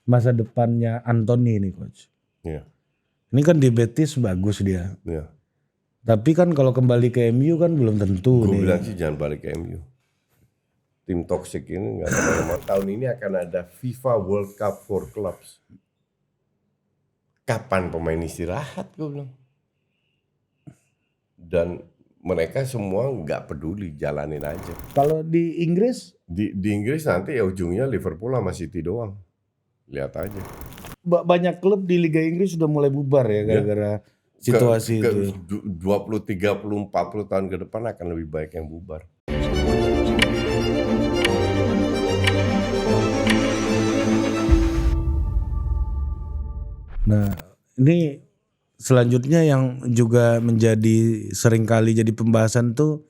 masa depannya Anthony nih coach. Iya. Ini kan di Betis bagus dia. Iya. Tapi kan kalau kembali ke MU kan belum tentu Gue nih. bilang sih jangan balik ke MU. Tim toxic ini nggak kemana-mana. Tahun ini akan ada FIFA World Cup for Clubs. Kapan pemain istirahat, gue bilang. Dan mereka semua nggak peduli, jalanin aja. Kalau di Inggris? Di Inggris nanti ya ujungnya Liverpool sama City doang. Lihat aja. Banyak klub di Liga Inggris sudah mulai bubar ya gara-gara situasi itu. 20, 30, 40 tahun ke depan akan lebih baik yang bubar. Nah, ini selanjutnya yang juga menjadi seringkali jadi pembahasan tuh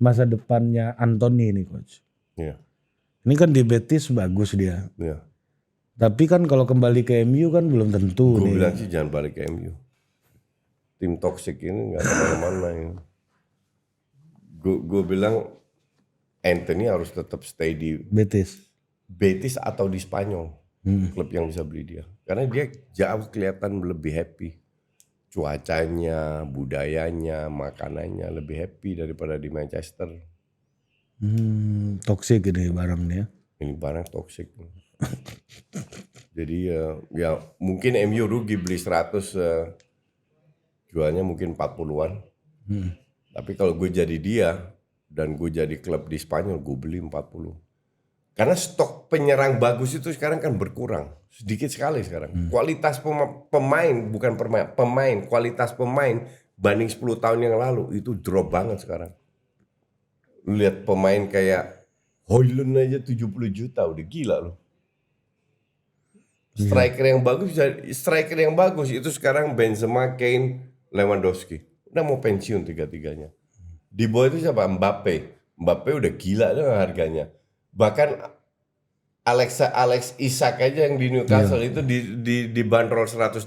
masa depannya Anthony nih coach. Iya. Ini kan di Betis bagus dia. Iya. Tapi kan kalau kembali ke MU kan belum tentu Gue nih. bilang sih jangan balik ke MU. Tim toxic ini nggak kemana-mana ya. Gue bilang Anthony harus tetap stay di Betis atau di Spanyol. Klub yang bisa beli dia. Karena dia jauh kelihatan lebih happy. Cuacanya, budayanya, makanannya lebih happy daripada di Manchester. Toxic ini barangnya. Ini barang toxic. Jadi ya mungkin MU rugi beli 100, jualnya mungkin 40-an. Tapi kalau gue jadi dia dan gue jadi klub di Spanyol, gue beli 40. Karena stok penyerang bagus itu sekarang kan berkurang. Sedikit sekali sekarang. Kualitas pemain, bukan pemain. Kualitas pemain banding 10 tahun yang lalu itu drop banget sekarang. Lihat pemain kayak Højlund aja 70 juta, udah gila loh. Striker yang bagus itu sekarang Benzema, Kane, Lewandowski. Udah mau pensiun tiga-tiganya. Di bawah itu siapa? Mbappe udah gila loh harganya. Bahkan Alex Isak aja yang di Newcastle itu dibanderol 150.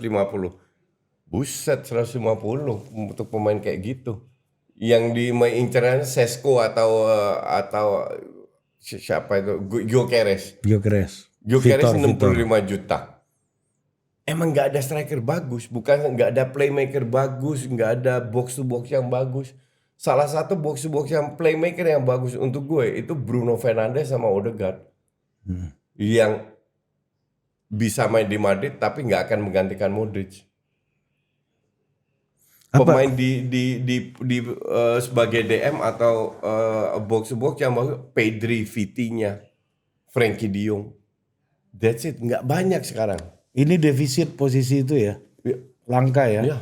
Buset, 150 untuk pemain kayak gitu. Yang di incerannya Sesko atau siapa itu? Gyökeres 65 juta. Emang nggak ada striker bagus, bukan nggak ada playmaker bagus, nggak ada box to box yang bagus. Salah satu box to box yang playmaker yang bagus untuk gue itu Bruno Fernandes sama Odegaard. Yang bisa main di Madrid tapi nggak akan menggantikan Modric. Pemain sebagai DM atau box to box yang bagus, Pedri, Vitinha, Frenkie de Jong. That's it, nggak banyak sekarang. Ini defisit posisi itu ya, langka ya. Ya.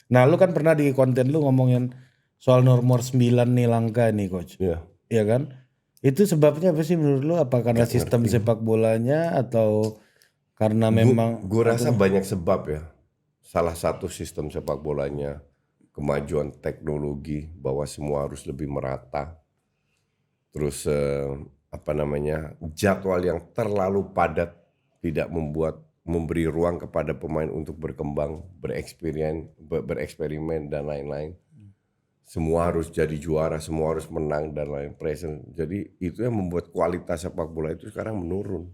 Nah lu kan pernah di konten lu ngomongin soal nomor 9 nih langka nih coach. Iya. Iya kan? Itu sebabnya apa sih menurut lu? Apa karena sistem sepak bolanya atau karena memang? Gue rasa banyak sebab ya. Salah satu sistem sepak bolanya, kemajuan teknologi bahwa semua harus lebih merata. Terus jadwal yang terlalu padat tidak memberi ruang kepada pemain untuk berkembang, bereksperimen dan lain-lain. Semua harus jadi juara, semua harus menang dan lain present. Jadi itu yang membuat kualitas sepak bola itu sekarang menurun.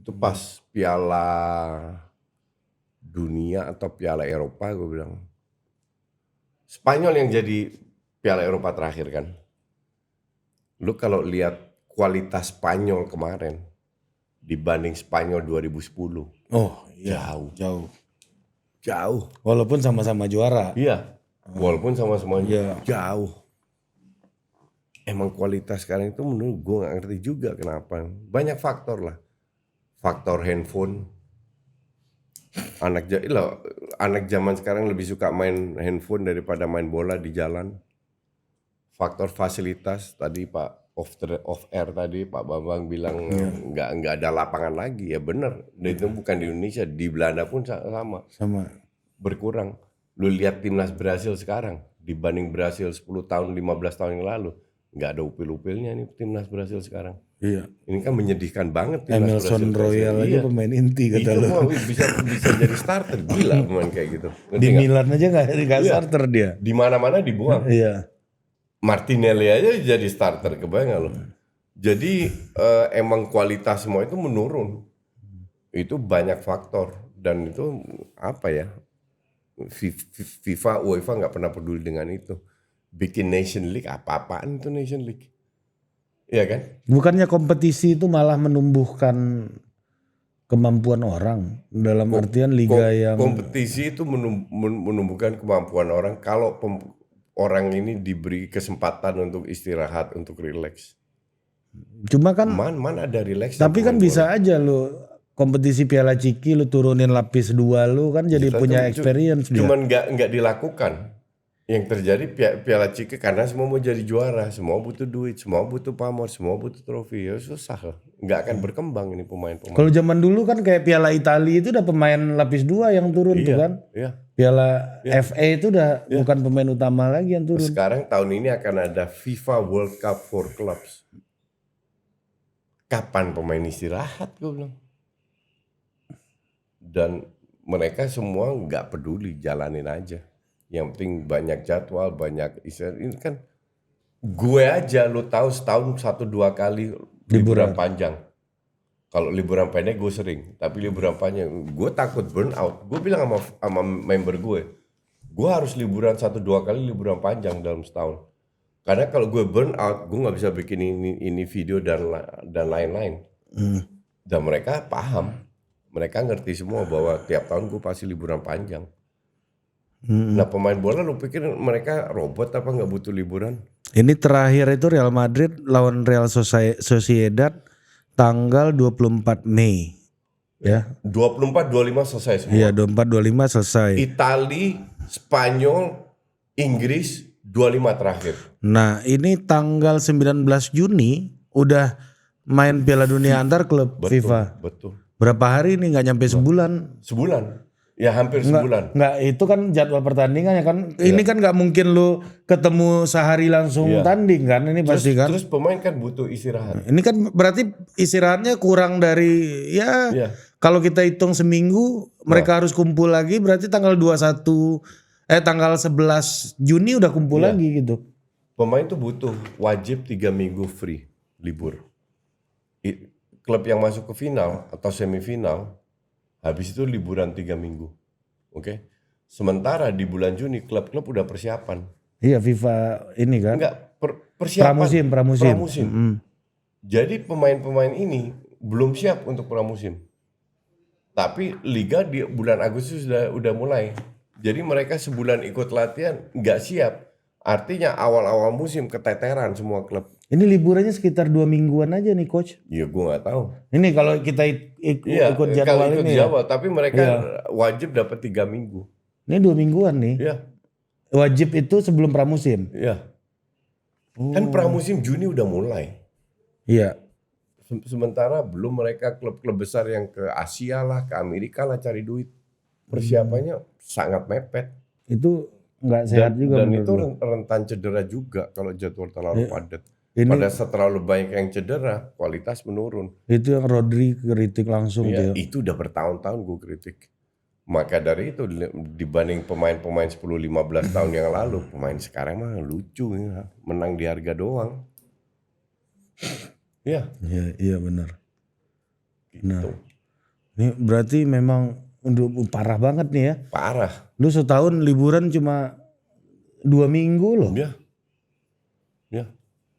Itu pas Piala Dunia atau Piala Eropa gue bilang. Spanyol yang jadi Piala Eropa terakhir kan. Lu kalau lihat kualitas Spanyol kemarin dibanding Spanyol 2010. Oh iya, jauh. Walaupun sama-sama juara. Iya. Walaupun sama-sama jauh. Emang kualitas sekarang itu menurut gue gak ngerti juga kenapa. Banyak faktor lah. Faktor handphone. Anak zaman sekarang lebih suka main handphone daripada main bola di jalan. Faktor fasilitas tadi Pak off air tadi Pak Bambang bilang nggak ada lapangan lagi, ya bener. Dan itu bukan di Indonesia, di Belanda pun sama berkurang. Lu lihat timnas Brasil sekarang dibanding Brasil 10 tahun 15 tahun yang lalu, nggak ada upil-upilnya nih timnas Brasil sekarang. Iya. Ini kan menyedihkan banget. Emerson Royal aja pemain inti kata lu. Bisa jadi starter, gila pemain kayak gitu. Di Milan aja nggak starter dia. Di mana-mana dibuang. Iya. Martinelli aja jadi starter, kebayang lo. Jadi emang kualitas semua itu menurun. Itu banyak faktor dan itu apa ya? FIFA, UEFA nggak pernah peduli dengan itu. Bikin Nation League apa-apaan itu Nation League, iya kan? Bukannya kompetisi itu malah menumbuhkan kemampuan orang dalam artian liga yang Kompetisi itu menumbuhkan kemampuan orang kalau orang ini diberi kesempatan untuk istirahat, untuk rileks. cuma kan Man ada rileks. tapi kan bisa aja lo kompetisi Piala Ciki lu turunin lapis 2 lu kan jadi punya experience dia. Cuman nggak dilakukan. Yang terjadi Piala Ciki karena semua mau jadi juara, semua butuh duit, semua butuh pamor, semua butuh trofi, ya susah lah. Nggak akan berkembang ini pemain-pemain. Kalau zaman dulu kan kayak Piala Italia itu udah pemain lapis 2 yang turun tuh kan. Iya. Piala FA itu udah bukan pemain utama lagi yang turun. Sekarang tahun ini akan ada FIFA World Cup for Clubs. Kapan pemain istirahat gue bilang. Dan mereka semua nggak peduli, jalanin aja. Yang penting banyak jadwal, banyak istirahat. Ini kan gue aja lu tahu setahun 1-2 kali liburan panjang. Kalau liburan pendek gue sering, tapi liburan panjang gue takut burn out. Gue bilang sama member gue harus liburan 1-2 kali liburan panjang dalam setahun. Karena kalau gue burn out, gue nggak bisa bikin ini video dan lain-lain. Dan mereka paham, mereka ngerti semua bahwa tiap tahun gue pasti liburan panjang. Nah pemain bola lu pikir mereka robot apa nggak butuh liburan? Ini terakhir itu Real Madrid lawan Real Sociedad tanggal 24 Mei. Ya. 24-25 selesai semua. Iya 24-25 selesai. Itali, Spanyol, Inggris 25 terakhir. Nah ini tanggal 19 Juni udah main Piala Dunia antar klub FIFA. Betul. Berapa hari ini nggak nyampe sebulan? Sebulan. Ya hampir sebulan. Nggak, itu kan jadwal pertandingannya kan. Ini kan nggak mungkin lu ketemu sehari langsung tanding kan. Ini pasti kan. Terus pemain kan butuh istirahat. Ini kan berarti istirahatnya kurang dari kalau kita hitung seminggu mereka harus kumpul lagi berarti tanggal 11 Juni udah kumpul lagi gitu. Pemain tuh butuh wajib 3 minggu free libur. Klub yang masuk ke final atau semifinal habis itu liburan 3 minggu. Oke. Sementara di bulan Juni klub-klub udah persiapan. Iya FIFA ini kan. Enggak, persiapan. Pramusim. Jadi pemain-pemain ini belum siap untuk pramusim. Tapi liga di bulan Agustus udah mulai. Jadi mereka sebulan ikut latihan nggak siap. Artinya awal-awal musim keteteran semua klub. Ini liburannya sekitar 2 mingguan aja nih coach. Iya gue nggak tahu. Ini kalau kita ikut jadwal ikut ini jadwal, tapi mereka wajib dapat 3 minggu. Ini 2 mingguan nih. Iya. Wajib itu sebelum pramusim. Iya. Kan pramusim Juni udah mulai. Iya. Sementara belum mereka klub-klub besar yang ke Asia lah, ke Amerika lah cari duit. Persiapannya sangat mepet. Itu nggak sehat juga. Dan itu rentan cedera juga kalau jadwal terlalu padat. Pada saat terlalu banyak yang cedera, kualitas menurun. Itu yang Rodri kritik langsung dia. Itu udah bertahun-tahun gue kritik. Maka dari itu dibanding pemain-pemain 10-15 tahun yang lalu, pemain sekarang mah lucu ya. Menang di harga doang. Iya. Iya benar. Gitu. Nah, ini berarti memang udah parah banget nih ya. Parah. Lu setahun liburan cuma 2 minggu loh. Iya.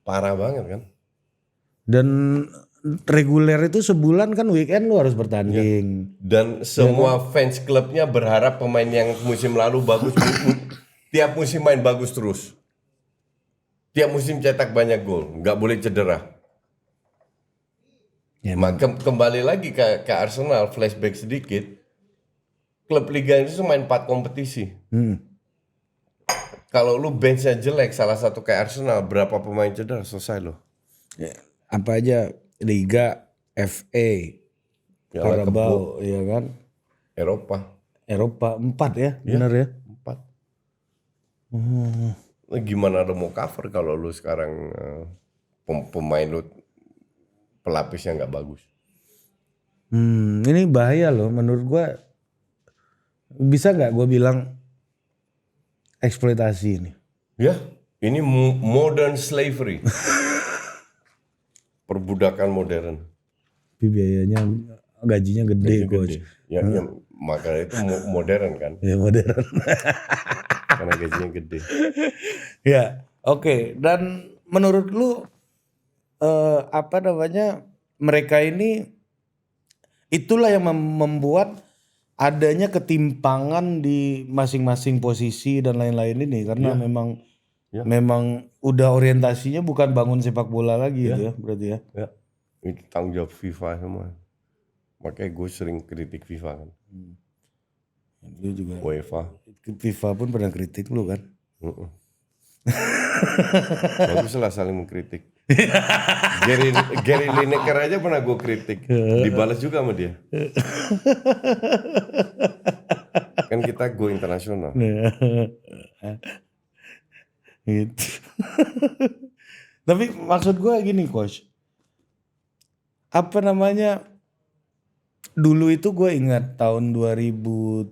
Parah banget kan. Dan reguler itu sebulan kan weekend lu harus bertanding. Dan semua fans klubnya berharap pemain yang musim lalu bagus. Tiap musim main bagus terus. Tiap musim cetak banyak gol. Nggak boleh cedera. Maka kembali lagi ke Arsenal, flashback sedikit. Klub Liga itu main 4 kompetisi. Kalau lu benchnya jelek, salah satu kayak Arsenal, berapa pemain cedera, selesai lo. Apa aja, Liga, FA, Carabao, ya kan. Eropa 4 ya, benar ya. 4. Gimana lu mau cover kalau lu sekarang pemain lu pelapisnya nggak bagus? Ini bahaya loh, menurut gua. Bisa nggak gue bilang eksploitasi ini? Ya, ini modern slavery. perbudakan modern. Tapi biayanya gajinya gede coach. Ya, makanya itu modern kan, Ya modern. karena gajinya gede. Ya, oke. Dan menurut lu apa namanya mereka ini itulah yang membuat adanya ketimpangan di masing-masing posisi dan lain-lain ini karena memang Ya. memang udah orientasinya bukan bangun sepak bola lagi itu ya berarti ya. Ya, itu tanggung jawab FIFA semua. Makanya gue sering kritik FIFA kan. Lu juga UEFA. FIFA pun pernah kritik lu kan. Bagus lah saling mengkritik. Gary Lineker aja pernah gue kritik, dibalas juga sama dia. Kan kita go internasional. Gitu. Tapi maksud gue gini coach, apa namanya dulu itu gue ingat tahun 2007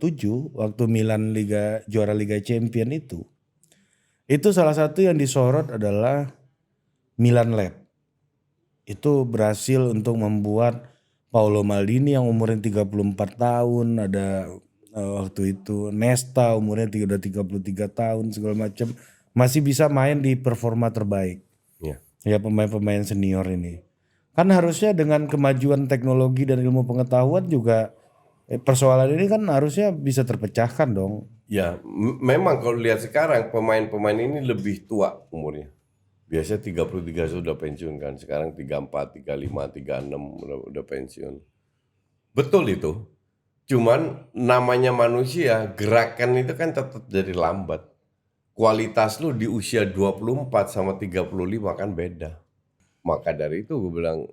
waktu Milan juara Liga Champion itu salah satu yang disorot adalah Milan Lab. Itu berhasil untuk membuat Paolo Maldini yang umurnya 34 tahun, ada waktu itu Nesta umurnya udah 33 tahun segala macam masih bisa main di performa terbaik. Ya pemain-pemain senior ini. Kan harusnya dengan kemajuan teknologi dan ilmu pengetahuan juga persoalan ini kan harusnya bisa terpecahkan dong. Ya, memang kalau lihat sekarang pemain-pemain ini lebih tua umurnya. Biasanya 33 sudah pensiun kan, sekarang 34, 35, 36 udah pensiun. Betul itu. Cuman namanya manusia, gerakan itu kan tetap jadi lambat. Kualitas lu di usia 24 sama 35 kan beda. Maka dari itu gue bilang,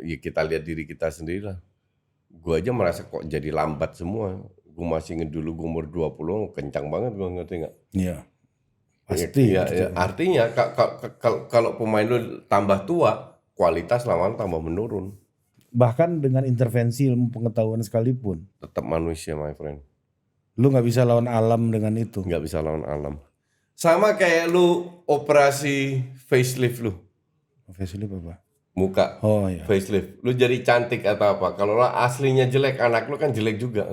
ya kita lihat diri kita sendiri lah. Gue aja merasa kok jadi lambat semua. Gue masih inget dulu gue umur 20 kencang banget, gue ngerti gak? Iya. Pasti. Ya, artinya kalau pemain lu tambah tua, kualitas lawan tambah menurun. Bahkan dengan intervensi ilmu pengetahuan sekalipun. Tetap manusia, my friend. Lu gak bisa lawan alam dengan itu. Gak bisa lawan alam. Sama kayak lu operasi facelift lu. Facelift apa? Muka. Oh iya. Facelift. Lu jadi cantik atau apa. Kalau lah aslinya jelek, anak lu kan jelek juga.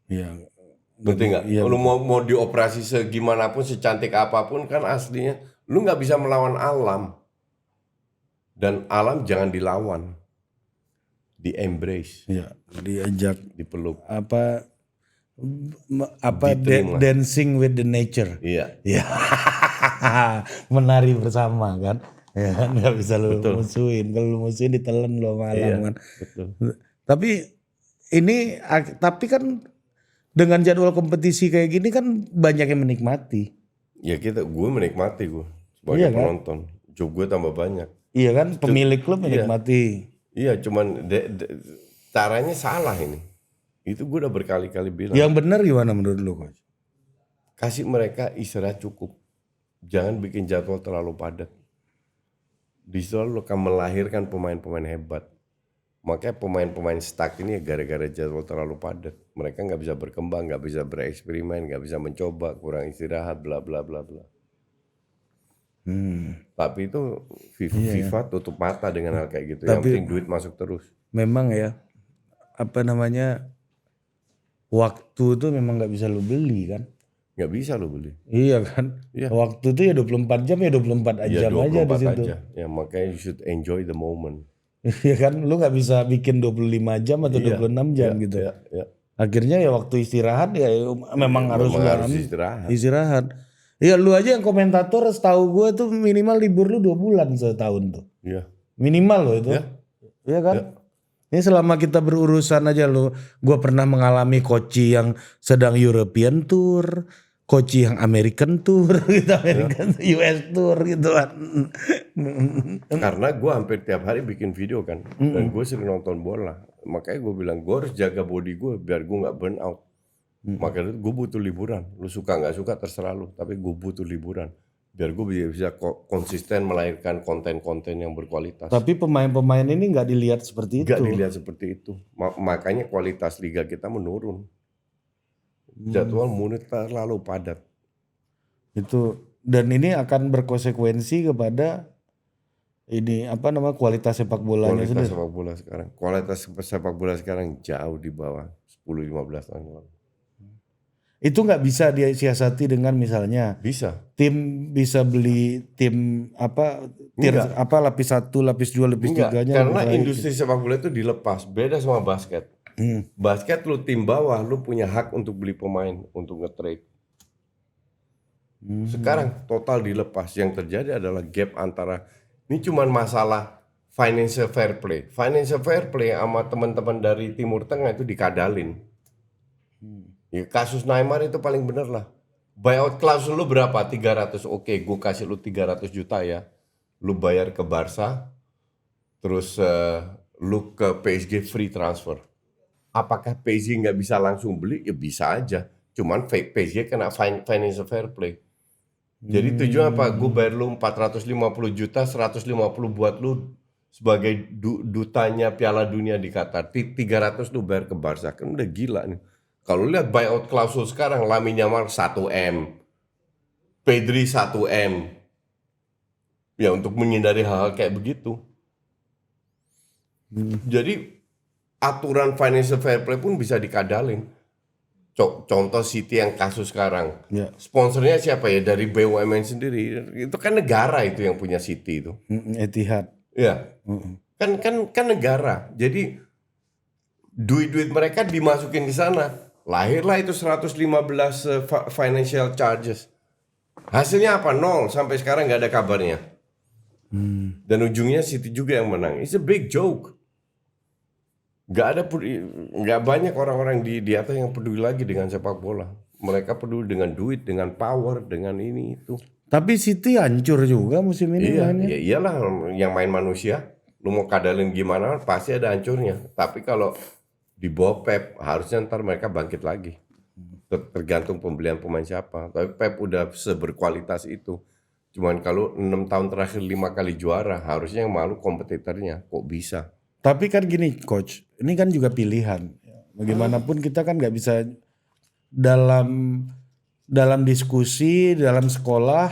Iya. Ngerti gak? Iya, Lu mau dioperasi segimanapun, secantik apapun kan aslinya. Lu gak bisa melawan alam. Dan alam jangan dilawan. Di-embrace. Iya. Diajak. Dipeluk. Apa Diterima. dancing with the nature. Iya. Ya. Menari bersama kan. Ya kan gak bisa lu musuhin. Kalau lu musuhin ditelan lu sama alam kan. Betul. Tapi kan dengan jadwal kompetisi kayak gini kan banyak yang menikmati. Ya gue menikmati gue sebagai penonton. Job gue tambah banyak. Iya kan pemilik klub menikmati. Iya cuman caranya salah ini. Itu gue udah berkali-kali bilang. Yang benar gimana menurut lu coach? Kasih mereka istirahat cukup. Jangan bikin jadwal terlalu padat. Di situ lu akan melahirkan pemain-pemain hebat. Makanya pemain-pemain stuck ini gara-gara jadwal terlalu padat. Mereka nggak bisa berkembang, nggak bisa bereksperimen, nggak bisa mencoba, kurang istirahat, bla bla bla bla. Tapi itu FIFA tutup mata dengan hal kayak gitu. Yang penting duit masuk terus. Memang ya, apa namanya, waktu itu memang nggak bisa lu beli kan? Nggak bisa lu beli. Iya kan? Iya. Waktu itu ya 24 jam ya 24 jam aja di situ. Ya makanya you should enjoy the moment. Iya kan? Lu nggak bisa bikin 25 jam atau 26 jam gitu. Iya. Akhirnya ya waktu istirahat ya memang harus istirahat. Istirahat. Iya lu aja yang komentator setahu gue tuh minimal libur lu 2 bulan setahun tuh. Iya. Minimal loh itu. Iya kan? Ini selama kita berurusan aja lo, gue pernah mengalami koci yang sedang European Tour, koci yang American Tour, gitu, US Tour gitu kan. Karena gue hampir tiap hari bikin video kan, dan gue sering nonton bola, makanya gue bilang gue harus jaga body gue biar gue nggak burn out. Makanya gue butuh liburan, lu suka nggak suka terserah lu, tapi gue butuh liburan. Biar gue bisa konsisten melahirkan konten-konten yang berkualitas. Tapi pemain-pemain ini nggak dilihat seperti itu. Nggak dilihat seperti itu. Makanya kualitas liga kita menurun. Jadwal munir terlalu padat. Itu dan ini akan berkonsekuensi kepada ini apa namanya kualitas sepak bolanya Kualitas sendiri. sepak bola sekarang. Kualitas sepak bola sekarang jauh di bawah 10-15 tahun lalu. Itu nggak bisa dia siasati dengan misalnya Bisa. tim bisa beli tim apa Enggak. apa lapis 1, lapis 2, lapis Enggak, 3-nya karena lebih baik. industri sepak bola itu dilepas. Beda sama basket. Basket lu tim bawah, lu punya hak untuk beli pemain, untuk nge-trade. Sekarang total dilepas. Yang terjadi adalah gap antara, ini cuman masalah financial fair play. Financial fair play sama teman-teman dari Timur Tengah itu dikadalin. Ya, kasus Neymar itu paling bener lah. Buyout clause lu berapa? 300. Oke, gue kasih lu 300 juta ya. Lu bayar ke Barca, terus lu ke PSG free transfer. Apakah PSG nggak bisa langsung beli? Ya bisa aja. Cuman PSG kena financial fair play. Jadi tujuan apa? Gue bayar lu 450 juta, 150 buat lu sebagai dutanya Piala Dunia di Qatar. 300 lu bayar ke Barca. Kan udah gila nih. Kalau lihat buyout klausul sekarang, Lamine Yamal 1M, Pedri 1M. Ya untuk menghindari hal-hal kayak begitu. Jadi aturan financial fair play pun bisa dikadalin. Contoh City yang kasus sekarang. Ya. Sponsornya siapa ya? Dari BUMN sendiri. Itu kan negara itu yang punya City itu. Etihad. Ya. Kan negara. Jadi duit-duit mereka dimasukin ke sana. Lahirlah itu 115 financial charges. Hasilnya apa? Nol. Sampai sekarang nggak ada kabarnya. Dan ujungnya City juga yang menang. It's a big joke. Nggak banyak orang-orang di atas yang peduli lagi dengan sepak bola. Mereka peduli dengan duit, dengan power, dengan ini itu. Tapi City hancur juga musim ini Iya, mainnya. ya iyalah yang main manusia. Lu mau kadalin gimana pasti ada hancurnya. Tapi kalau di bawah Pep harusnya ntar mereka bangkit lagi. Tergantung pembelian pemain siapa. Tapi Pep udah seberkualitas itu. Cuman kalau 6 tahun terakhir 5 kali juara, harusnya yang malu kompetitornya. Kok bisa? Tapi kan gini coach, ini kan juga pilihan. Bagaimanapun kita kan nggak bisa dalam diskusi, dalam sekolah,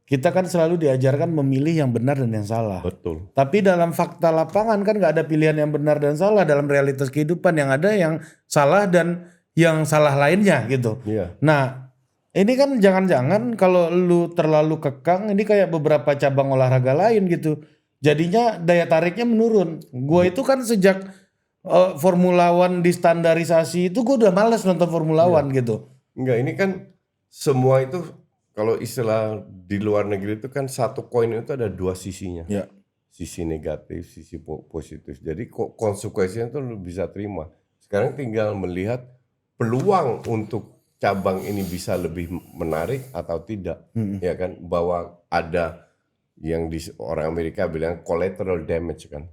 kita kan selalu diajarkan memilih yang benar dan yang salah. Betul. Tapi dalam fakta lapangan kan nggak ada pilihan yang benar dan salah dalam realitas kehidupan, yang ada yang salah dan yang salah lainnya gitu. Iya. Nah, ini kan jangan-jangan kalau lu terlalu kekang, ini kayak beberapa cabang olahraga lain gitu. Jadinya daya tariknya menurun. Gue itu kan sejak Formula One distandarisasi itu gue udah males nonton Formula One gitu. Enggak, ini kan semua itu kalau istilah di luar negeri itu kan satu koin itu ada dua sisinya. Ya. Sisi negatif, sisi positif. Jadi konsekuensinya tuh lu bisa terima. Sekarang tinggal melihat peluang untuk cabang ini bisa lebih menarik atau tidak. Ya kan, bahwa ada yang orang Amerika bilang collateral damage kan.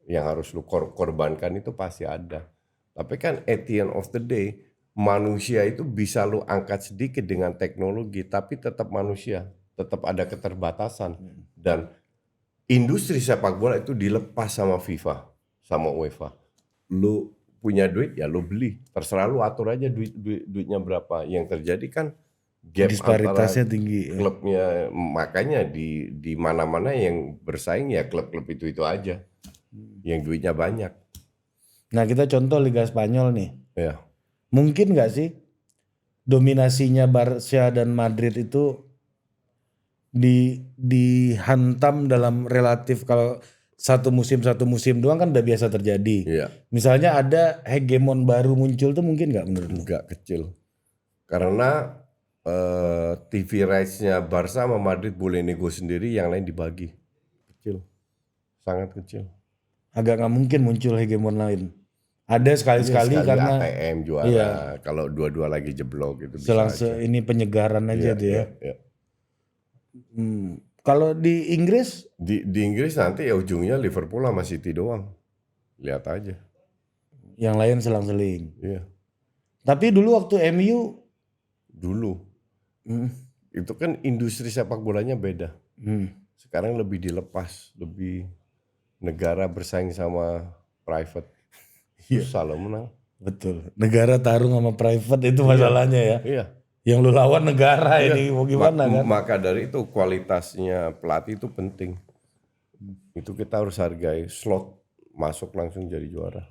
Yang harus lu korbankan itu pasti ada. Tapi kan at the end of the day, manusia itu bisa lu angkat sedikit dengan teknologi, tapi tetap manusia, tetap ada keterbatasan. Dan industri sepak bola itu dilepas sama FIFA, sama UEFA. Lu punya duit ya lu beli, terserah lu atur aja duitnya berapa. Yang terjadi kan gap Disparitasnya antara tinggi. klubnya, makanya di mana-mana yang bersaing ya klub-klub itu aja, yang duitnya banyak. Nah kita contoh Liga Spanyol nih. Ya. Mungkin nggak sih dominasinya Barca dan Madrid itu dihantam dalam relatif, kalau satu musim doang kan udah biasa terjadi. Iya. Misalnya ada hegemon baru muncul tuh mungkin nggak menurut lu? Enggak kecil. Karena TV rights-nya Barca sama Madrid boleh nego sendiri, yang lain dibagi. Kecil. Sangat kecil. Agak nggak mungkin muncul hegemon lain. Ada sekali-sekali karena ATM juara. Iya. Kalau dua-dua lagi jeblok itu bisa aja. ini penyegaran aja tuh ya. Iya. Kalau di Inggris Di Inggris nanti ya ujungnya Liverpool sama City doang. Lihat aja. yang lain selang-seling. Iya. Tapi dulu waktu MU Dulu. Itu kan industri sepak bolanya beda. Sekarang lebih dilepas, lebih negara bersaing sama private. Susah lo menang. betul. Negara tarung sama private itu masalahnya ya. Iya. Yang lu lawan negara ini mau gimana kan? Maka dari itu kualitasnya pelatih itu penting. Itu kita harus hargai, slot masuk langsung jadi juara.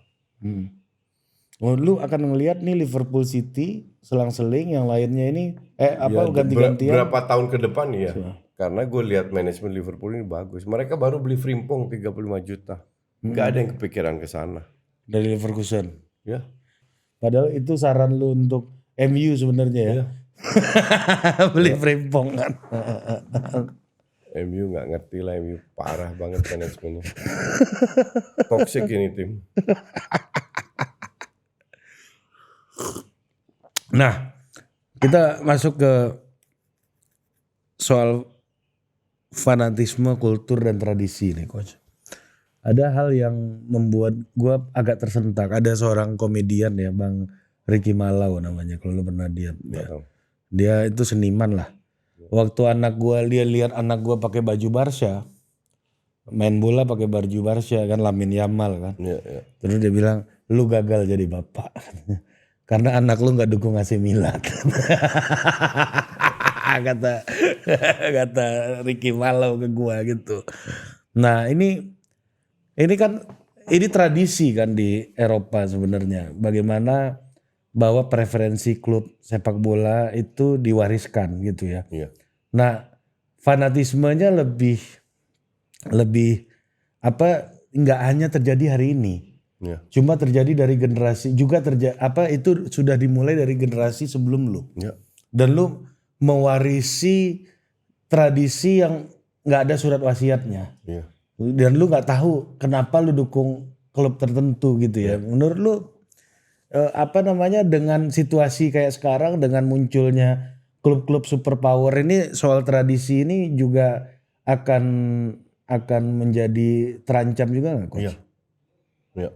Oh, lu akan ngelihat nih Liverpool City selang-seling, yang lainnya ini ganti-gantian. Berapa tahun ke depan ya? Karena gue lihat manajemen Liverpool ini bagus. Mereka baru beli Frimpong 35 juta. Nggak ada yang kepikiran ke sana. Dari Leverkusen. Ya. Padahal itu saran lu untuk MU sebenarnya ya. Iya. Beli Frimpong kan. MU nggak ngerti lah, MU parah banget manajemennya. Toxic ini tim. Nah, kita masuk ke soal fanatisme, kultur, dan tradisi nih Coach. Ada hal yang membuat gue agak tersentak. Ada seorang komedian ya, Bang Ricky Malau namanya, kalau lu pernah lihat. Dia itu seniman lah. Waktu dia lihat anak gue pakai baju Barca, main bola pakai baju Barca kan, Lamine Yamal kan. Ya. Terus dia bilang, lu gagal jadi bapak. Karena anak lu nggak dukung AC Milan. kata Ricky Malau ke gua gitu. Nah ini tradisi kan di Eropa sebenarnya. Bagaimana bahwa preferensi klub sepak bola itu diwariskan gitu ya. Iya. Nah fanatismenya lebih nggak hanya terjadi hari ini. Ya. Cuma terjadi dari generasi juga itu sudah dimulai dari generasi sebelum lu. Ya. Dan lu mewarisi tradisi yang nggak ada surat wasiatnya. Ya. Dan lu nggak tahu kenapa lu dukung klub tertentu gitu ya. Menurut lu dengan situasi kayak sekarang, dengan munculnya klub-klub superpower ini, soal tradisi ini juga akan menjadi terancam juga nggak Coach? Iya. Ya.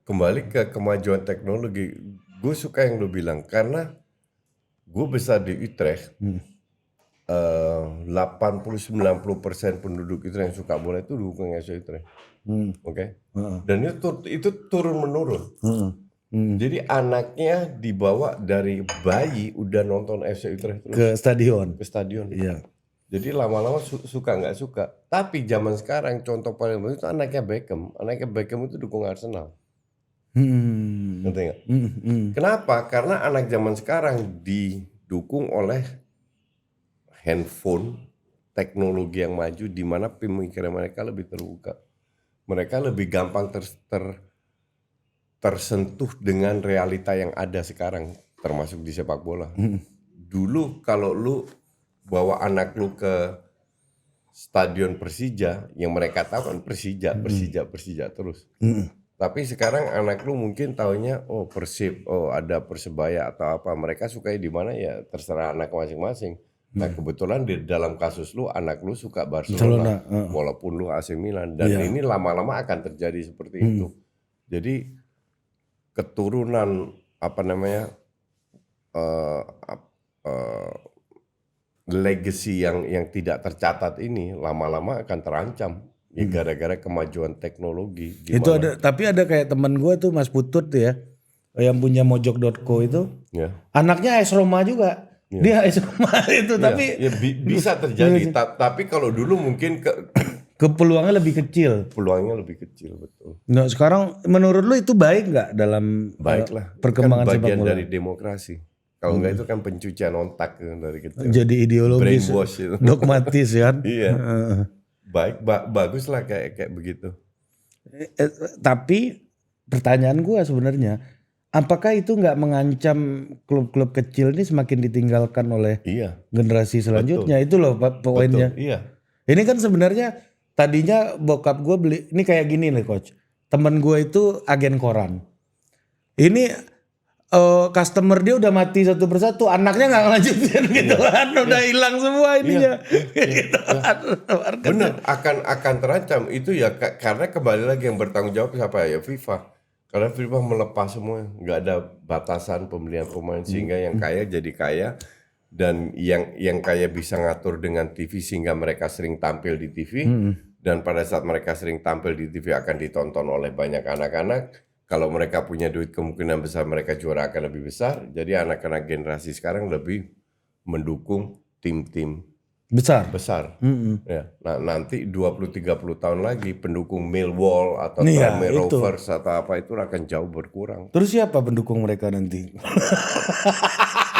Kembali ke kemajuan teknologi, gue suka yang lu bilang karena gue besar di Utrecht. 80-90% penduduk Utrecht yang suka bola itu dukung FC Utrecht. Oke. Dan itu turun menurun. Jadi anaknya dibawa dari bayi udah nonton FC Utrecht terus Ke stadion. Iya. Jadi lama-lama suka nggak suka. Tapi zaman sekarang contoh paling bagus itu anaknya Beckham. Anaknya Beckham itu dukung Arsenal. Ngerti nggak? Kenapa? Karena anak zaman sekarang didukung oleh handphone, teknologi yang maju, di mana pemikiran mereka lebih terbuka. Mereka lebih gampang tersentuh dengan realita yang ada sekarang, termasuk di sepak bola. Dulu kalau lu bawa anak lu ke stadion Persija, yang mereka tahu kan Persija terus. Tapi sekarang anak lu mungkin taunya Persib, ada Persebaya atau apa. Mereka suka di mana ya terserah anak masing-masing. Nah kebetulan di dalam kasus lu, anak lu suka Barcelona, walaupun lu AC Milan. Dan ini lama-lama akan terjadi seperti itu. Jadi keturunan legacy yang tidak tercatat ini lama-lama akan terancam. Ya gara-gara kemajuan teknologi. Gimana? Itu tapi ada kayak teman gue tuh Mas Putut ya, yang punya mojok.co itu, anaknya AS Roma juga. Dia AS Roma itu, tapi bisa terjadi. Tapi kalau dulu mungkin peluangnya lebih kecil. Betul. Nah sekarang menurut lu itu baik nggak dalam perkembangan kan sepak bagian bola? dari demokrasi. Kalau enggak itu kan pencucian otak dari kecil. Jadi ideologis, dogmatis kan. Iya. Bagus lah kayak begitu. Tapi pertanyaan gue sebenarnya, apakah itu nggak mengancam klub-klub kecil ini semakin ditinggalkan oleh generasi selanjutnya? Itu loh poinnya. Betul, iya. Ini kan sebenarnya tadinya bokap gue beli, ini kayak gini nih Coach. Temen gue itu agen koran. Ini customer dia udah mati satu persatu, anaknya nggak ngelanjutin gitu kan, udah hilang semua ininya. Gitu kan. Benar, akan terancam itu ya karena kembali lagi yang bertanggung jawab siapa ya? FIFA. Karena FIFA melepas semua, nggak ada batasan pembelian pemain sehingga yang kaya jadi kaya dan yang kaya bisa ngatur dengan TV sehingga mereka sering tampil di TV dan pada saat mereka sering tampil di TV akan ditonton oleh banyak anak-anak. Kalau mereka punya duit kemungkinan besar mereka juara akan lebih besar. Jadi anak-anak generasi sekarang lebih mendukung tim-tim besar. Ya. Nah, nanti 20-30 tahun lagi pendukung Millwall atau Tranmere itu. Rovers atau apa itu akan jauh berkurang. Terus siapa pendukung mereka nanti?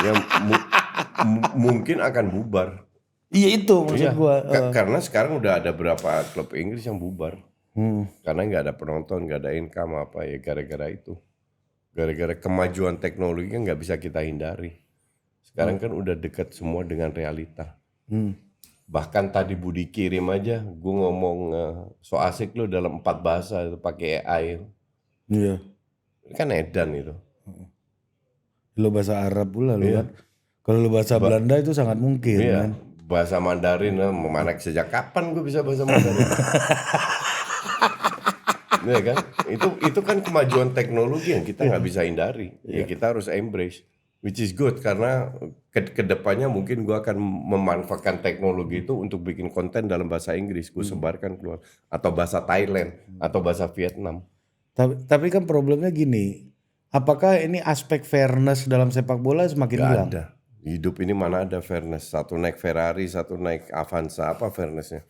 Ya mungkin akan bubar. Iya itu maksud gua. Karena sekarang udah ada berapa klub Inggris yang bubar. Karena nggak ada penonton, nggak ada income apa ya gara-gara itu. Gara-gara kemajuan teknologi kan nggak bisa kita hindari. Sekarang kan udah dekat semua dengan realita. Bahkan tadi Budi kirim aja, gue ngomong so asik lo dalam 4 bahasa itu pakai AI. Iya. Kan edan itu. Lo bahasa Arab pula lo kan. Kalau lo bahasa Belanda itu sangat mungkin kan. Bahasa Mandarin, mana sejak kapan gue bisa bahasa Mandarin? Ya kan? Itu kan kemajuan teknologi yang kita nggak bisa hindari. Ya kita harus embrace. Which is good karena kedepannya mungkin gue akan memanfaatkan teknologi itu untuk bikin konten dalam bahasa Inggris, gue sebarkan keluar, atau bahasa Thailand atau bahasa Vietnam. Tapi kan problemnya gini, apakah ini aspek fairness dalam sepak bola semakin hilang? Gak ada. Hidup ini mana ada fairness? Satu naik Ferrari, satu naik Avanza, apa fairnessnya?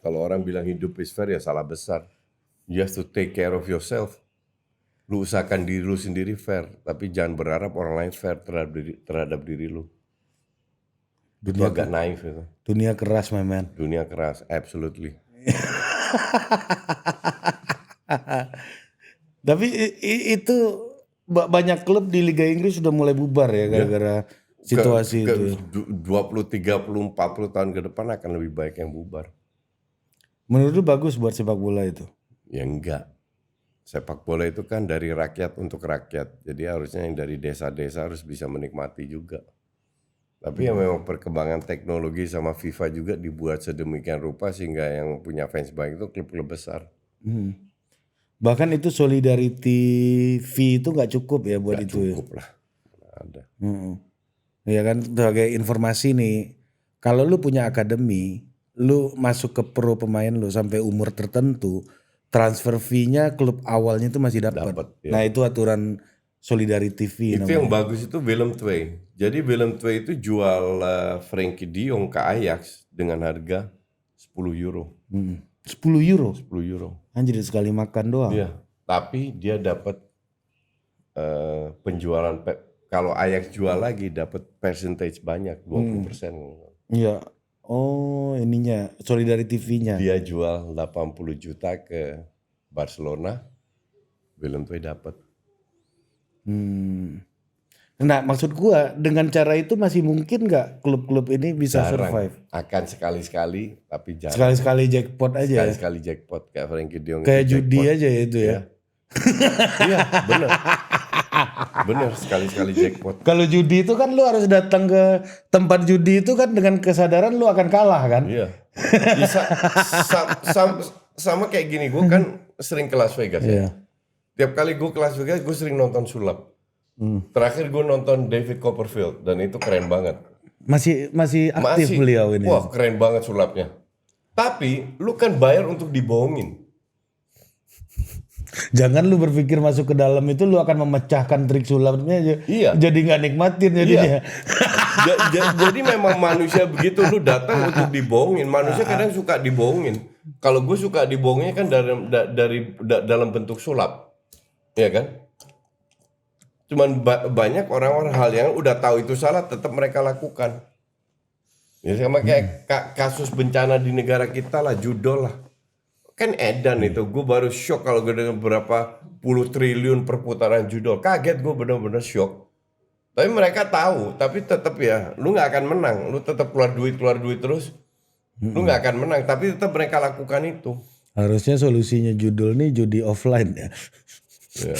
Kalau orang bilang hidup is fair ya salah besar. You have to take care of yourself. Lu usahakan diri lu sendiri fair, tapi jangan berharap orang lain fair terhadap diri lu. Itu agak naif itu. Dunia keras, my man. Dunia keras, absolutely. Tapi itu banyak klub di Liga Inggris sudah mulai bubar ya gara-gara situasi itu. 20, 30, 40 tahun ke depan akan lebih baik yang bubar. Menurut lu bagus buat sepak bola itu? Ya enggak. Sepak bola itu kan dari rakyat untuk rakyat. Jadi harusnya yang dari desa-desa harus bisa menikmati juga. Tapi ya memang perkembangan teknologi sama FIFA juga dibuat sedemikian rupa sehingga yang punya fans banyak itu klub-klub besar. Bahkan itu solidarity fee itu nggak cukup ya buat Gak itu. cukup lah. Ada. Ya kan sebagai informasi nih, kalau lu punya akademi, lu masuk ke pro pemain lu sampai umur tertentu, transfer fee-nya klub awalnya itu masih dapat. Ya. Nah itu aturan solidarity fee. Itu yang bagus itu Willem II. Jadi Willem II itu jual Frenkie de Jong ke Ajax dengan harga 10 euro. 10 euro? 10 euro. Anjir sekali makan doang. Iya, tapi dia dapat penjualan, kalau Ajax jual lagi dapat percentage banyak, 20%. Iya. Oh ininya, solidarity fee-nya. Dia jual 80 juta ke Barcelona, Willem II dapat. Nah maksud gua dengan cara itu masih mungkin nggak klub-klub ini bisa survive? Akan sekali-sekali, tapi jarang. Sekali-sekali jackpot aja. Sekali-sekali jackpot kayak Frenkie de Jong. Kayak judi aja ya itu ya. Iya, bener. Bener, sekali-sekali jackpot. Kalau judi itu kan lu harus datang ke tempat judi itu kan dengan kesadaran lu akan kalah kan? Iya. Sama kayak gini, gue kan sering ke Las Vegas ya. Tiap kali gue ke Las Vegas, gue sering nonton sulap. Terakhir gue nonton David Copperfield dan itu keren banget. Masih aktif beliau ini. Wah keren banget sulapnya. Tapi lu kan bayar untuk dibohongin. Jangan lu berpikir masuk ke dalam itu lu akan memecahkan trik sulapnya aja. Iya. Jadi nggak nikmatin jadinya. Jadi memang manusia begitu, lu datang untuk dibohongin. Manusia kadang suka dibohongin. Kalau gue suka dibohongin kan dalam bentuk sulap. Iya kan? Cuman banyak orang-orang hal yang udah tahu itu salah tetap mereka lakukan. Ya sama kayak kasus bencana di negara kita lah, judol lah. Kan edan itu, gue baru shock kalau gue dengar berapa puluh triliun perputaran judol. Kaget gue bener-bener shock. Tapi mereka tahu, tapi tetap ya, lu nggak akan menang. Lu tetap keluar duit terus. Lu nggak akan menang, tapi tetap mereka lakukan itu. Harusnya solusinya judul nih judi offline ya. Ya.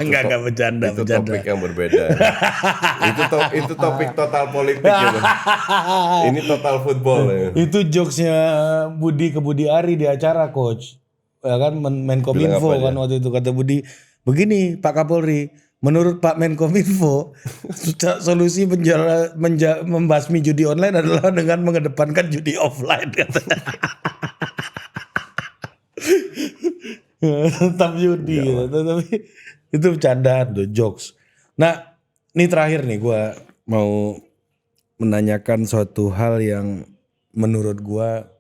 Enggak bercanda. Itu topik yang berbeda. itu topik total politik gitu. Ini total football ya. Itu jokesnya Budi ke Budi Ari di acara coach. Ya kan Menkominfo kan waktu itu kata Budi, begini Pak Kapolri, menurut Pak Menkominfo solusi membasmi judi online adalah dengan mengedepankan judi offline katanya. Tetap judi gitu. Tapi itu bercandaan tuh, jokes. Nah ini terakhir nih gue mau menanyakan suatu hal yang menurut gua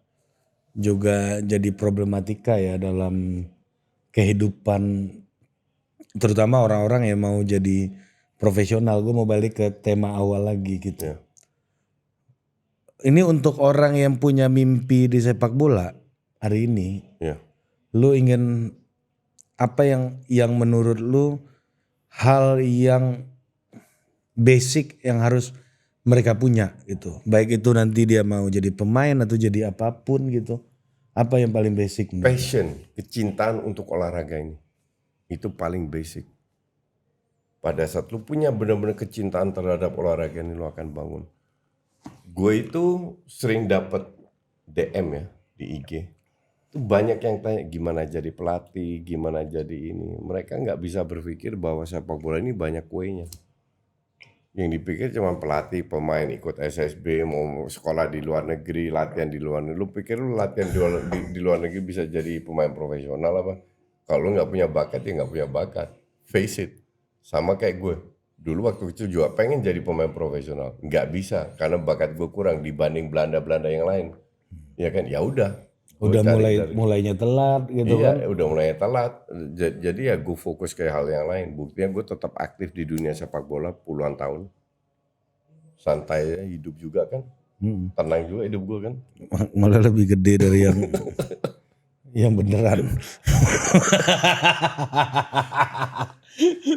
juga jadi problematika ya dalam kehidupan, terutama orang-orang yang mau jadi profesional. Gue mau balik ke tema awal lagi gitu. Ya. Ini untuk orang yang punya mimpi di sepak bola hari ini, Ya. lu ingin apa yang menurut lu hal yang basic yang harus mereka punya gitu. Baik itu nanti dia mau jadi pemain atau jadi apapun gitu. Apa yang paling basic menurut lu? Passion, kecintaan untuk olahraga ini. Itu paling basic. Pada saat lu punya benar-benar kecintaan terhadap olahraga ini, lu akan bangun. Gue itu sering dapat DM ya di IG. Itu banyak yang tanya gimana jadi pelatih, gimana jadi ini. Mereka nggak bisa berpikir bahwa sepak bola ini banyak kuenya. Yang dipikir cuma pelatih, pemain ikut SSB, mau sekolah di luar negeri, latihan di luar negeri. Lu pikir lu latihan di luar negeri bisa jadi pemain profesional apa? Kalau lu nggak punya bakat ya nggak punya bakat. Face it. Sama kayak gue. Dulu waktu kecil juga pengen jadi pemain profesional. Nggak bisa karena bakat gue kurang dibanding Belanda-Belanda yang lain. Ya kan? Ya udah. Gue Udah cari dari- mulainya telat gitu kan. Iya, udah mulai telat. Jadi ya gue fokus ke hal yang lain. Buktinya gue tetap aktif di dunia sepak bola puluhan tahun. Santai ya, hidup juga kan. Tenang juga hidup gue kan. Malah lebih gede dari yang beneran.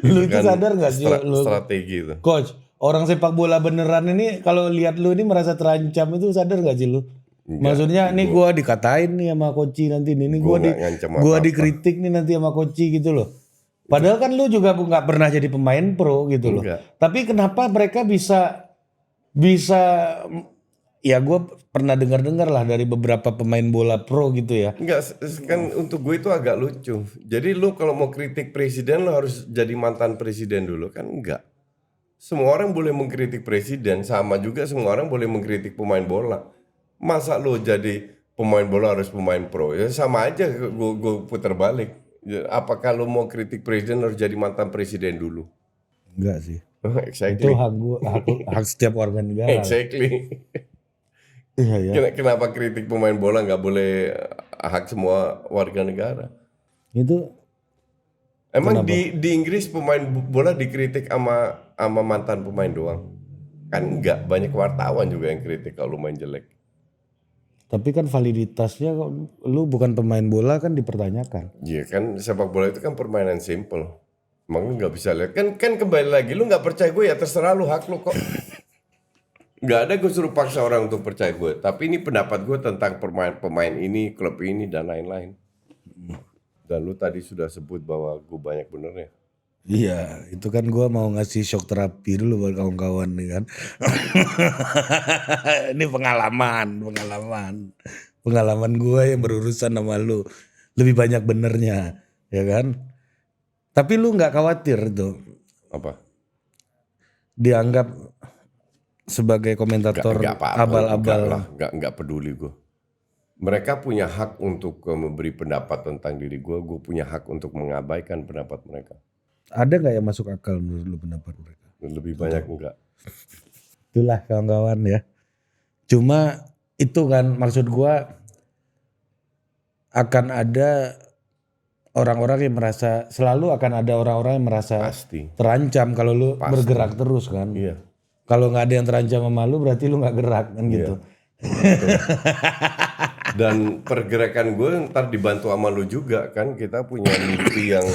Lu itu kan sadar gak sih lu, strategi itu. coach, orang sepak bola beneran ini kalau lihat lu ini merasa terancam, itu sadar gak sih lu? Maksudnya nih gua dikatain nih sama Koci nanti nih Gua gua nggak ngancam gua apa-apa. dikritik nih nanti sama Koci gitu loh. Padahal kan lu juga nggak pernah jadi pemain pro gitu loh. Enggak. Tapi kenapa mereka bisa ya gue pernah dengar lah dari beberapa pemain bola pro gitu ya. Enggak, kan untuk gue itu agak lucu. Jadi lu kalau mau kritik presiden lu harus jadi mantan presiden dulu kan enggak. Semua orang boleh mengkritik presiden, sama juga semua orang boleh mengkritik pemain bola. Masa lu jadi pemain bola harus pemain pro? Ya sama aja gue putar balik. Ya, apakah lu mau kritik presiden harus jadi mantan presiden dulu? Enggak sih. Itu Exactly. hak setiap warga negara. Exactly. Iya ya. Kenapa kritik pemain bola nggak boleh hak semua warga negara? Itu Emang di Inggris pemain bola dikritik sama mantan pemain doang? Kan enggak, banyak wartawan juga yang kritik kalau main jelek. tapi kan validitasnya lu bukan pemain bola kan dipertanyakan. Iya kan sepak bola itu kan permainan simple. Emang lu nggak bisa lihat kan kembali lagi lu nggak percaya gue ya terserah lu, hak lu kok. Nggak ada gue suruh paksa orang untuk percaya gue. Tapi ini pendapat gue tentang pemain ini, klub ini dan lain-lain. Dan lu tadi sudah sebut bahwa gue banyak benernya. Iya, itu kan gua mau ngasih shock terapi dulu buat kawan-kawan nih kan. Ini pengalaman gua yang berurusan sama lu. Lebih banyak benernya, ya kan? Tapi lu nggak khawatir tuh Apa? dianggap sebagai komentator Nggak apa-apa, abal-abal. nggak peduli gue. Mereka punya hak untuk memberi pendapat tentang diri gue punya hak untuk mengabaikan pendapat mereka. Ada nggak yang masuk akal menurut lu pendapat mereka? Lebih banyak enggak. Itulah kawan-kawan ya. Cuma itu kan maksud gua akan ada orang-orang yang merasa, selalu akan ada orang-orang yang merasa Pasti. terancam kalau lu Pasti. bergerak terus kan. Iya. Kalau nggak ada yang terancam sama lu berarti lu nggak gerak kan gitu. Dan pergerakan gue ntar dibantu sama lu juga kan, kita punya mimpi yang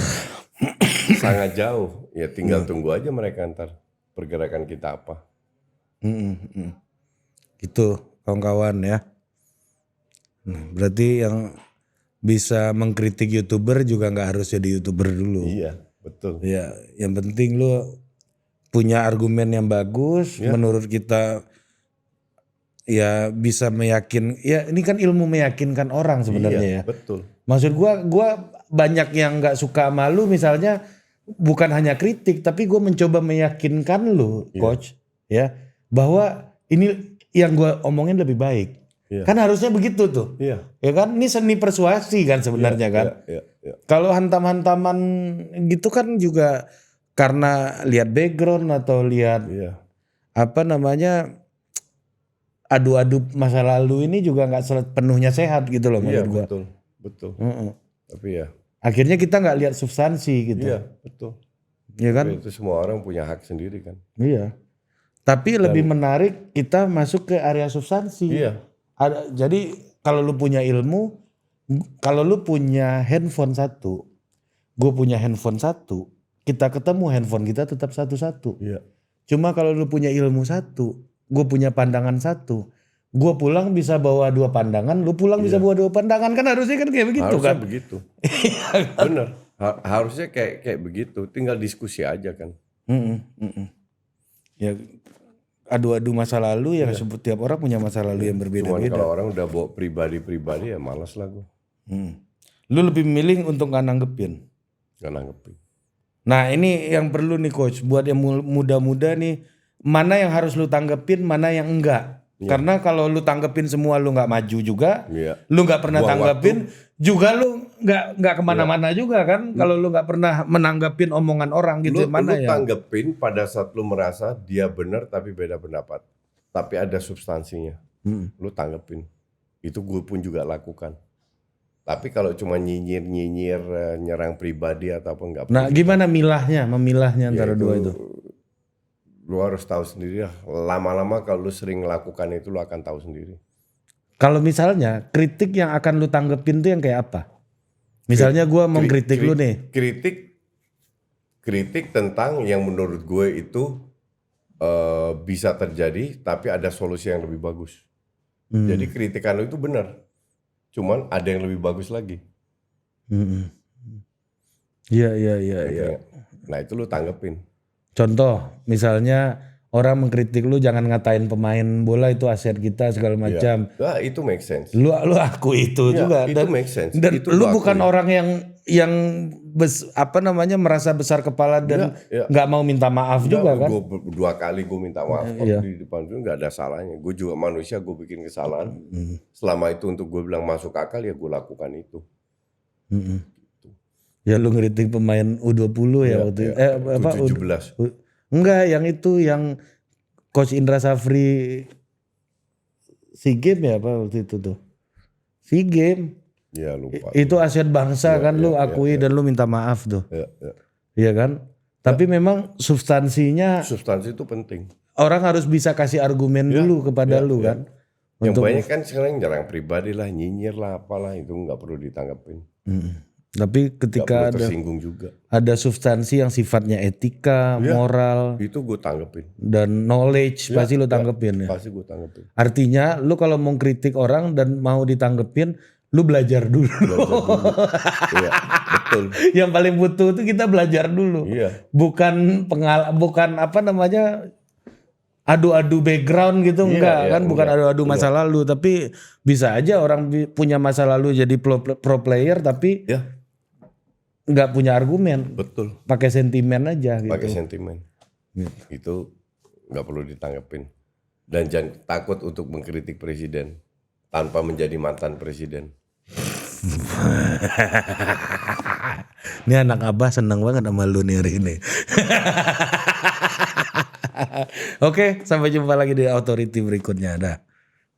sangat jauh. Ya tinggal tunggu aja mereka ntar pergerakan kita apa. Gitu kawan-kawan ya. Nah, berarti yang bisa mengkritik YouTuber juga nggak harus jadi YouTuber dulu. Iya, betul. Ya, yang penting lu punya argumen yang bagus, menurut kita ya bisa ya ini kan ilmu meyakinkan orang sebenarnya ya. Betul. Maksud gua banyak yang nggak suka sama lu misalnya bukan hanya kritik tapi gua mencoba meyakinkan lu, coach, ya, bahwa ini yang gua omongin lebih baik. Kan harusnya begitu tuh. Iya. Ya kan ini seni persuasi kan sebenarnya kan. Iya. Kalau hantam-hantaman gitu kan juga karena lihat background atau lihat apa namanya adu-adu masa lalu ini juga nggak sepenuhnya sehat gitu loh Iya menurut gua. betul. Heeh. Tapi ya. Akhirnya kita nggak lihat substansi gitu. Iya betul. Ya kan? Tapi itu semua orang punya hak sendiri kan. Iya. Tapi lebih menarik kita masuk ke area substansi. Iya. Jadi kalau lu punya ilmu, kalau lu punya handphone satu, gue punya handphone satu, kita ketemu handphone kita tetap satu-satu. Iya. Cuma kalau lu punya ilmu satu, gue punya pandangan satu, gue pulang bisa bawa 2 pandangan, lu pulang bisa bawa 2 pandangan, kan harusnya kan kayak begitu Harusnya kan? begitu. Bener. Harusnya kayak begitu. Tinggal diskusi aja kan. Ya adu-adu masa lalu yang sebut tiap orang punya masa lalu yang Cuman berbeda-beda. kalau orang udah bawa pribadi ya malas lah gue. Lu lebih milih untuk nggak nanggepin. Gak nanggepin. Nah ini yang perlu nih coach, buat yang muda-muda nih, mana yang harus lu tanggepin, mana yang enggak. Karena kalau lu tanggepin semua lu nggak maju juga, lu nggak pernah Buang tanggepin juga lu nggak kemana-mana juga kan. Kalau lu nggak pernah menanggepin omongan orang gitu, Lu mana ya? tanggepin pada saat lu merasa dia benar tapi beda pendapat. Tapi ada substansinya. Lu tanggepin. Itu gue pun juga lakukan. Tapi kalau cuma nyinyir, nyerang pribadi atau apa enggak. Nah gimana memilahnya antara dua itu? Lu harus tahu sendiri lah. Lama-lama kalau lu sering melakukan itu lu akan tahu sendiri. Kalau misalnya kritik yang akan lu tanggepin tuh yang kayak apa? Misalnya gue mengkritik lu nih. Kritik tentang yang menurut gue itu bisa terjadi tapi ada solusi yang lebih bagus. Jadi kritikan lu itu benar. Cuman ada yang lebih bagus lagi. Iya. Nah itu lu tanggepin. Contoh, misalnya orang mengkritik lu jangan ngatain pemain bola itu aset kita segala macam. Nah, itu make sense. Lu aku itu juga. Itu make sense. Dan Itu lu gua bukan akui. orang yang merasa besar kepala dan nggak mau minta maaf juga kan? Gue 2 kali gue minta maaf di depan itu nggak ada salahnya. Gue juga manusia, gue bikin kesalahan. Selama itu untuk gue bilang masuk akal ya gue lakukan itu. Ya lu ngeritik pemain U20 ya waktu itu. Apa U17. Enggak, yang itu yang Coach Indra Safri SEA Games ya apa waktu itu tuh. SEA Games. Ya lupa. Itu aset bangsa kan lu akui dan lu minta maaf tuh. Iya kan? Tapi memang substansinya Substansi itu penting. orang harus bisa kasih argumen dulu kepada lu kan. Yang banyak kan sekarang jarang pribadi lah, nyinyir lah, apalah itu nggak perlu ditanggapin. Tapi ketika Nggak perlu tersinggung juga. ada substansi yang sifatnya etika, moral, Itu gue tanggepin. dan knowledge pasti lu tanggepin ya. Pasti gue tanggepin. Artinya lu kalau mau kritik orang dan mau ditanggepin, lu belajar dulu. Iya, betul. Yang paling butuh itu kita belajar dulu. Iya. Bukan adu-adu background gitu enggak kan, bukan adu-adu masa lalu, tapi bisa aja orang punya masa lalu jadi pro player tapi enggak punya argumen. Betul. Pakai sentimen aja gitu. Pakai sentimen. Itu nggak perlu ditanggepin. Dan jangan takut untuk mengkritik presiden tanpa menjadi mantan presiden. Ini anak abah seneng banget sama lu nih hari ini. Oke, sampai jumpa lagi di Authority berikutnya. Dah.